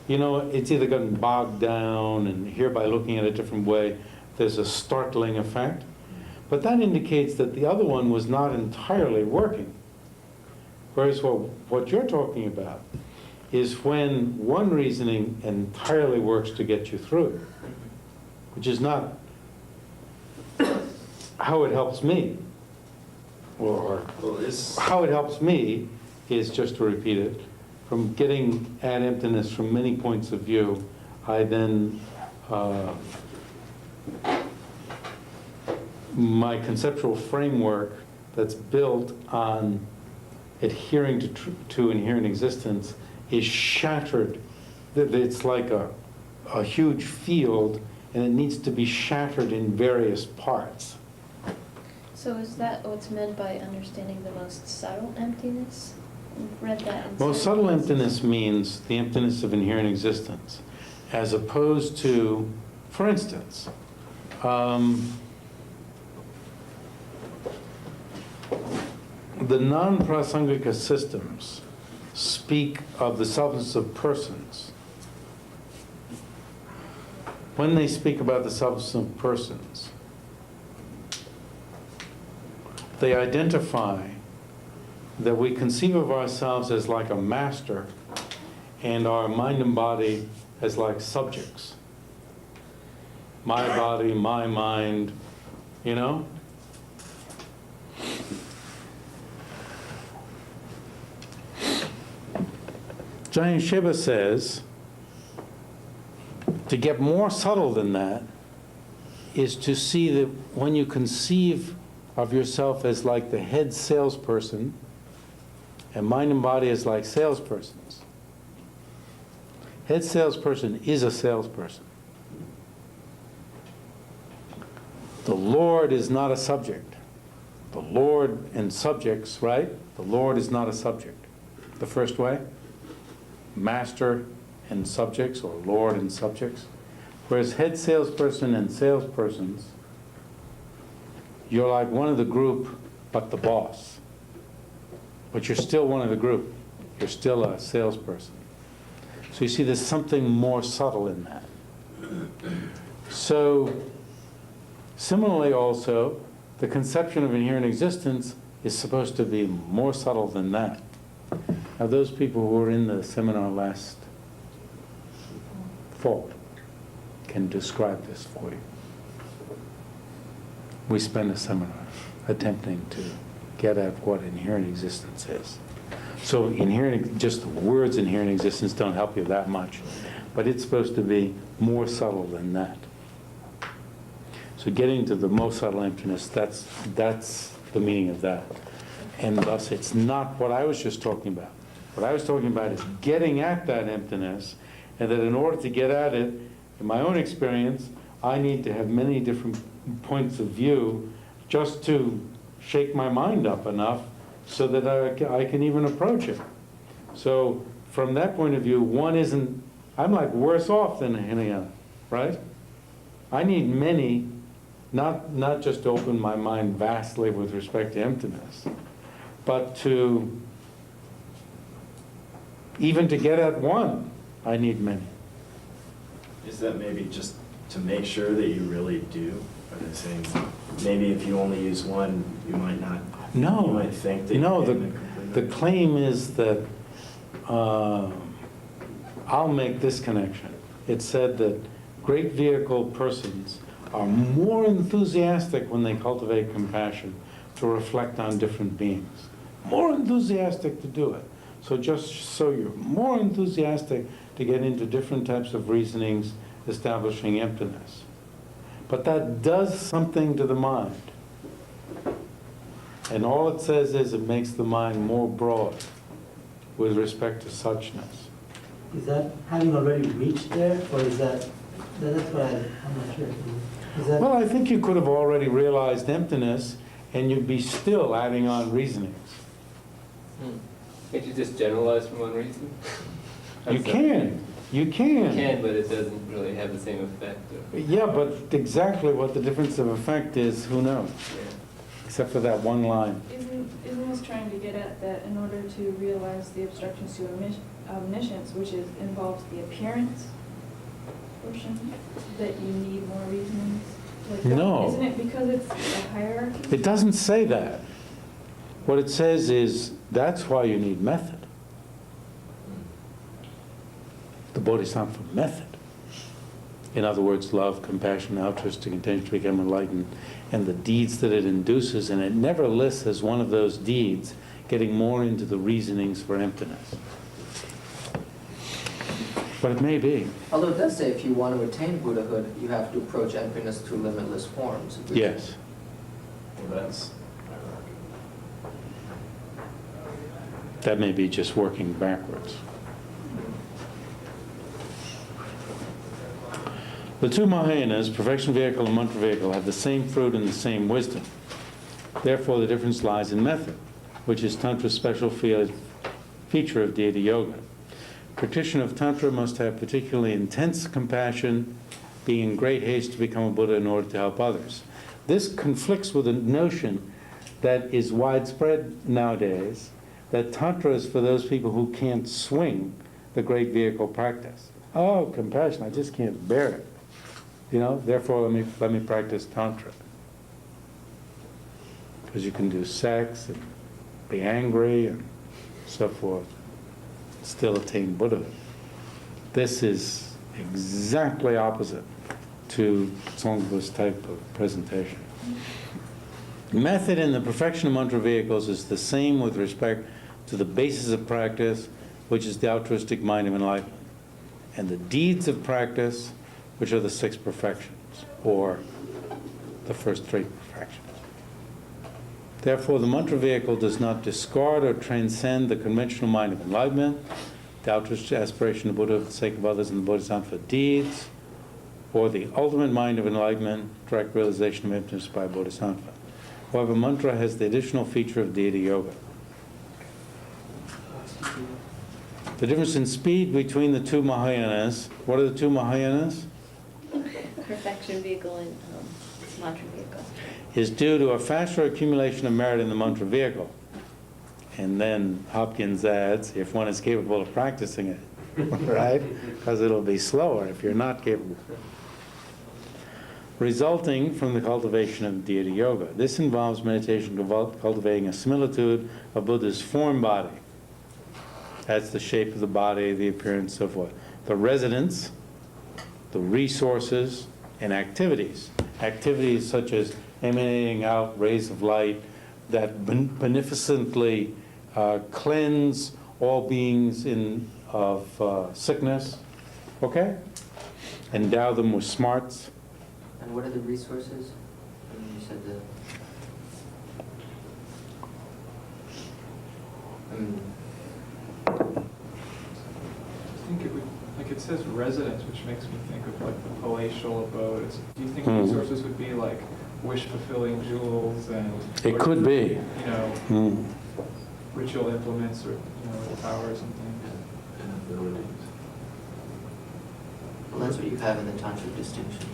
It's either gotten bogged down, and here by looking at it a different way, there's a startling effect. But that indicates that the other one was not entirely working. Whereas what you're talking about is when one reasoning entirely works to get you through, which is not how it helps me. Or how it helps me is, just to repeat it, from getting at emptiness from many points of view, I then, my conceptual framework that's built on adhering to inherent existence is shattered. It's like a huge field, and it needs to be shattered in various parts. So is that what's meant by understanding the most subtle emptiness? We've read that in Most certain subtle places. emptiness means the emptiness of inherent existence, as opposed to, for instance, the non-prasangika systems speak of the substance of persons. When they speak about the substance of persons, they identify that we conceive of ourselves as like a master and our mind and body as like subjects. My body, my mind, you know? Giant Shiva says, to get more subtle than that is to see that when you conceive of yourself as like the head salesperson, and mind and body as like salespersons. Head salesperson is a salesperson. The Lord is not a subject. The Lord and subjects, right? The Lord is not a subject. The first way, master and subjects, or Lord and subjects. Whereas head salesperson and salespersons, you're like one of the group, but the boss. But you're still one of the group. You're still a salesperson. So you see there's something more subtle in that. So similarly also, the conception of inherent existence is supposed to be more subtle than that. Now those people who were in the seminar last fall can describe this for you. We spent a seminar attempting to get at what inherent existence is. So just the words inherent existence don't help you that much, but it's supposed to be more subtle than that. So getting to the most subtle emptiness, that's the meaning of that. And thus it's not what I was just talking about. What I was talking about is getting at that emptiness, and that in order to get at it, in my own experience, I need to have many different points of view just to shake my mind up enough so that I can even approach it. So from that point of view, I'm like worse off than a Hinayana, right? I need many, not just to open my mind vastly with respect to emptiness, but even to get at one, I need many. Is that maybe just to make sure that you really do? Are they saying maybe if you only use one, you might not? No. You might think that No, you the claim is that I'll make this connection. It said that great vehicle persons are more enthusiastic when they cultivate compassion to reflect on different beings. More enthusiastic to do it. So just so you're more enthusiastic to get into different types of reasonings establishing emptiness. But that does something to the mind. And all it says is it makes the mind more broad with respect to suchness. Is that having already reached there, or is that's what I'm not sure. Is that? Well, I think you could have already realized emptiness and you'd be still adding on reasonings. Can't you just generalize from one reason? You can. You You can. can, but it doesn't really have the same effect. Yeah, but exactly what the difference of effect is, who knows? Except for that one line. Isn't this trying to get at that in order to realize the obstructions to omniscience, which involves the appearance portion, that you need more reasonings? Like, No. Isn't it because it's a hierarchy? It doesn't say that. What it says is that's why you need method. The Bodhisattva method. In other words, love, compassion, altruistic intention to become enlightened, and the deeds that it induces, and it never lists as one of those deeds getting more into the reasonings for emptiness. But it may be. Although it does say if you want to attain Buddhahood, you have to approach emptiness through limitless forms. Yes. Well, that's That may be just working backwards. The two Mahayanas, perfection vehicle and mantra vehicle, have the same fruit and the same wisdom. Therefore, the difference lies in method, which is Tantra's special feature of deity yoga. Practitioner of Tantra must have particularly intense compassion, being in great haste to become a Buddha in order to help others. This conflicts with a notion that is widespread nowadays, that Tantra is for those people who can't swing the great vehicle practice. Oh, compassion, I just can't bear it. Therefore let me practice Tantra. Because you can do sex and be angry and so forth, still attain Buddhahood. This is exactly opposite to Tsongpa's type of presentation. Method in the perfection of mantra vehicles is the same with respect to the basis of practice, which is the altruistic mind of enlightenment, and the deeds of practice, which are the 6 perfections, or the first 3 perfections. Therefore, the mantra vehicle does not discard or transcend the conventional mind of enlightenment, the altruistic aspiration of Buddha for the sake of others, and the bodhisattva deeds, or the ultimate mind of enlightenment, direct realization of emptiness by a bodhisattva. However, mantra has the additional feature of deity yoga. The difference in speed between the two Mahayanas, what are the two Mahayanas? Perfection vehicle and mantra vehicle. Is due to a faster accumulation of merit in the mantra vehicle. And then Hopkins adds, if one is capable of practicing it, right? Because it'll be slower if you're not capable. Resulting from the cultivation of deity yoga. This involves meditation cultivating a similitude of Buddha's form body. That's the shape of the body, the appearance of what? The residence, the resources, and activities. Activities such as emanating out rays of light that beneficently cleanse all beings of sickness, okay? Endow them with smarts. And what are the resources? You said I think it would, like it says residence, which makes me think of like the palatial abode. Do you think resources would be like wish-fulfilling jewels and... It could be. Ritual implements or, powers and things. Well, that's what you have in the Tantra distinction.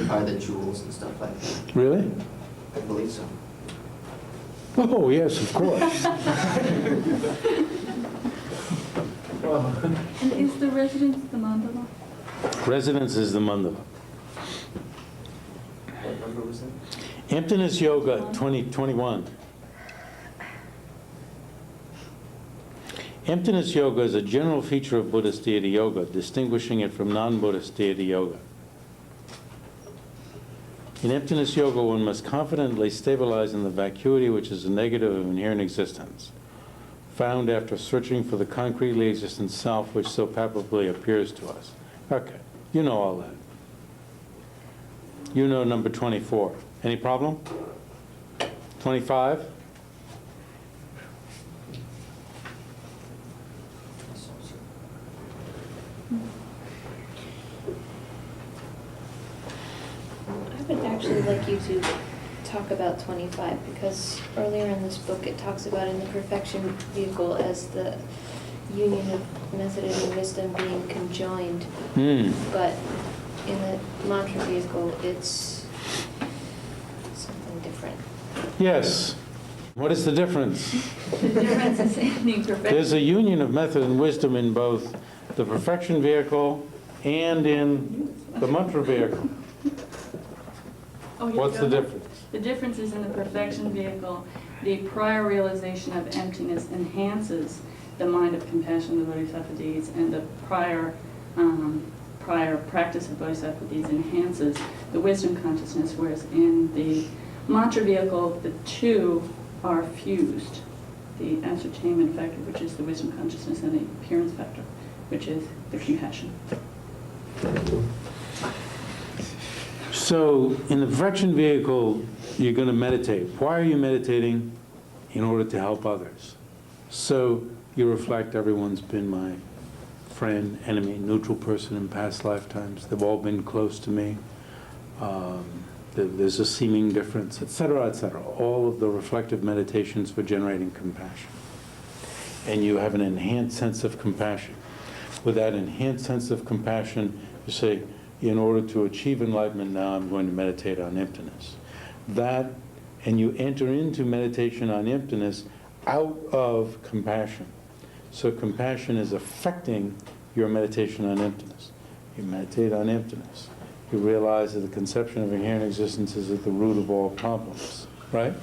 Are the jewels and stuff like that. Really? I believe so. Oh, yes, of course. And is the residence the mandala? Residence is the mandala. What number was that? Emptiness Yoga 2021. Emptiness Yoga is a general feature of Buddhist deity yoga, distinguishing it from non-Buddhist deity yoga. In emptiness yoga, one must confidently stabilize in the vacuity, which is a negative of inherent existence, found after searching for the concretely existent self, which so palpably appears to us. Okay, you know all that. You know number 24. Any problem? 25? I would actually like you to talk about 25, because earlier in this book it talks about in the perfection vehicle as the union of method and wisdom being conjoined. But in the mantra vehicle it's something different. Yes. What is the difference? The difference is in the perfection. There's a union of method and wisdom in both the perfection vehicle and in the mantra vehicle. Oh, here What's you the go. difference? The difference is in the perfection vehicle, the prior realization of emptiness enhances the mind of compassion, the bodhisattva deeds, and the prior practice of bodhisattva deeds enhances the wisdom consciousness, whereas in the mantra vehicle, the two are fused. The ascertainment factor, which is the wisdom consciousness, and the appearance factor, which is the compassion. So in the perfection vehicle, you're going to meditate. Why are you meditating? In order to help others. So you reflect, everyone's been my friend, enemy, neutral person in past lifetimes. They've all been close to me. There's a seeming difference, etc., etc. All of the reflective meditations for generating compassion. And you have an enhanced sense of compassion. With that enhanced sense of compassion, you say, in order to achieve enlightenment, now I'm going to meditate on emptiness. That, and you enter into meditation on emptiness out of compassion. So compassion is affecting your meditation on emptiness. You meditate on emptiness. You realize that the conception of inherent existence is at the root of all problems, right?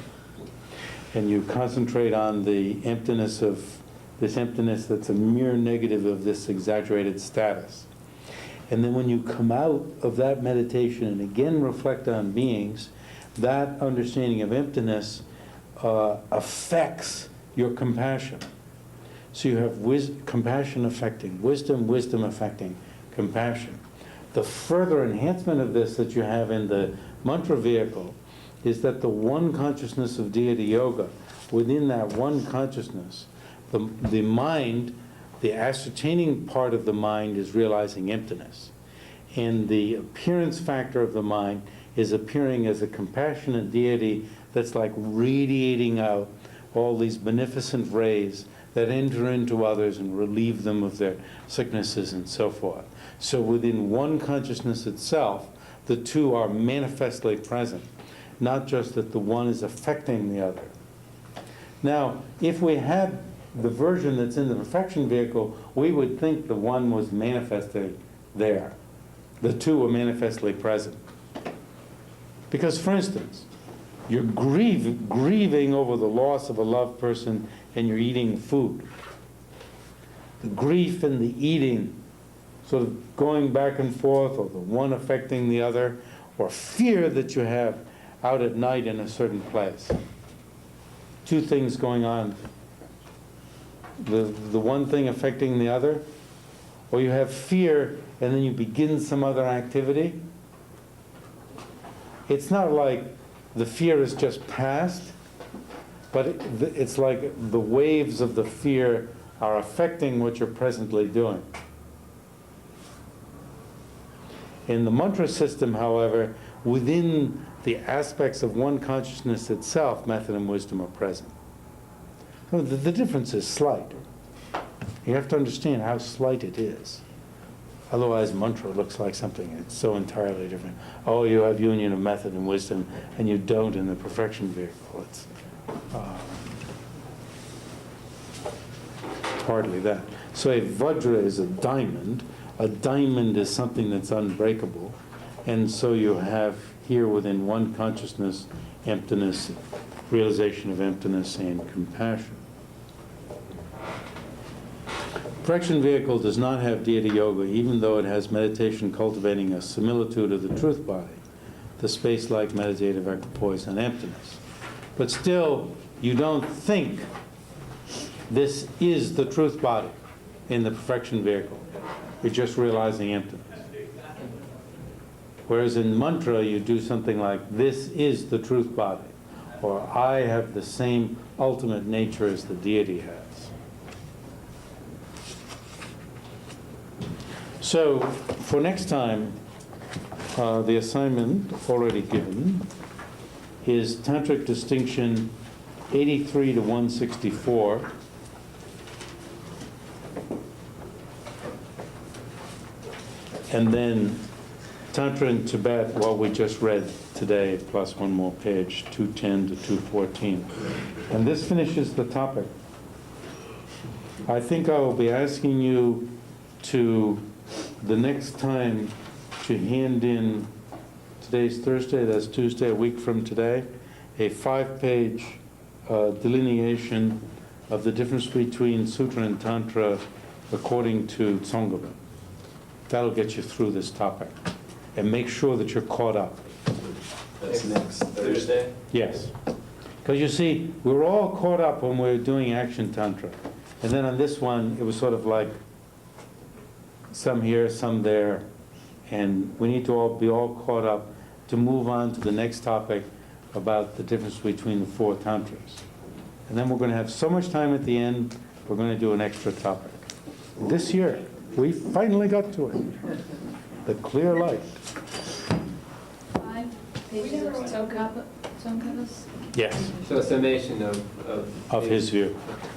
And you concentrate on the emptiness of this emptiness that's a mere negative of this exaggerated status. And then when you come out of that meditation and again reflect on beings, that understanding of emptiness affects your compassion. So you have compassion affecting wisdom, wisdom affecting compassion. The further enhancement of this that you have in the mantra vehicle is that the one consciousness of deity yoga, within that one consciousness, the mind, the ascertaining part of the mind is realizing emptiness. And the appearance factor of the mind is appearing as a compassionate deity that's like radiating out all these beneficent rays that enter into others and relieve them of their sicknesses and so forth. So within one consciousness itself, the two are manifestly present, not just that the one is affecting the other. Now, if we had the version that's in the perfection vehicle, we would think the one was manifested there. The two are manifestly present. Because, for instance, you're grieving over the loss of a loved person and you're eating food. The grief and the eating sort of going back and forth, or the one affecting the other, or fear that you have out at night in a certain place. Two things going on. The one thing affecting the other, or you have fear and then you begin some other activity. It's not like the fear is just past, but it's like the waves of the fear are affecting what you're presently doing. In the mantra system, however, within the aspects of one consciousness itself, method and wisdom are present. The difference is slight. You have to understand how slight it is. Otherwise, mantra looks like something that's so entirely different. Oh, you have union of method and wisdom, and you don't in the perfection vehicle. It's hardly that. So a vajra is a diamond. A diamond is something that's unbreakable. And so you have here within one consciousness, emptiness, realization of emptiness, and compassion. Perfection vehicle does not have deity yoga, even though it has meditation cultivating a similitude of the truth body, the space-like meditative equipoise and emptiness. But still, you don't think this is the truth body in the perfection vehicle. You're just realizing emptiness. Whereas in mantra, you do something like, this is the truth body, or I have the same ultimate nature as the deity has. So, for next time, the assignment already given is Tantric Distinction 83 to 164. And then Tantra in Tibet, what we just read today, plus one more page, 210 to 214. And this finishes the topic. I think I will be asking you to, the next time, to hand in, today's Thursday, that's Tuesday, a week from today, a 5-page delineation of the difference between Sutra and Tantra according to Tsongkhapa. That'll get you through this topic. And make sure that you're caught up. That's next Thursday? Yes. Because you see, we were all caught up when we were doing Action Tantra. And then on this one, it was sort of like some here, some there. And we need to all be all caught up to move on to the next topic about the difference between the 4 Tantras. And then we're going to have so much time at the end, we're going to do an extra topic. This year. We finally got to it. The clear light. 5 pages of Tsongkhapa? Yes, So a summation of. of his view. Okay.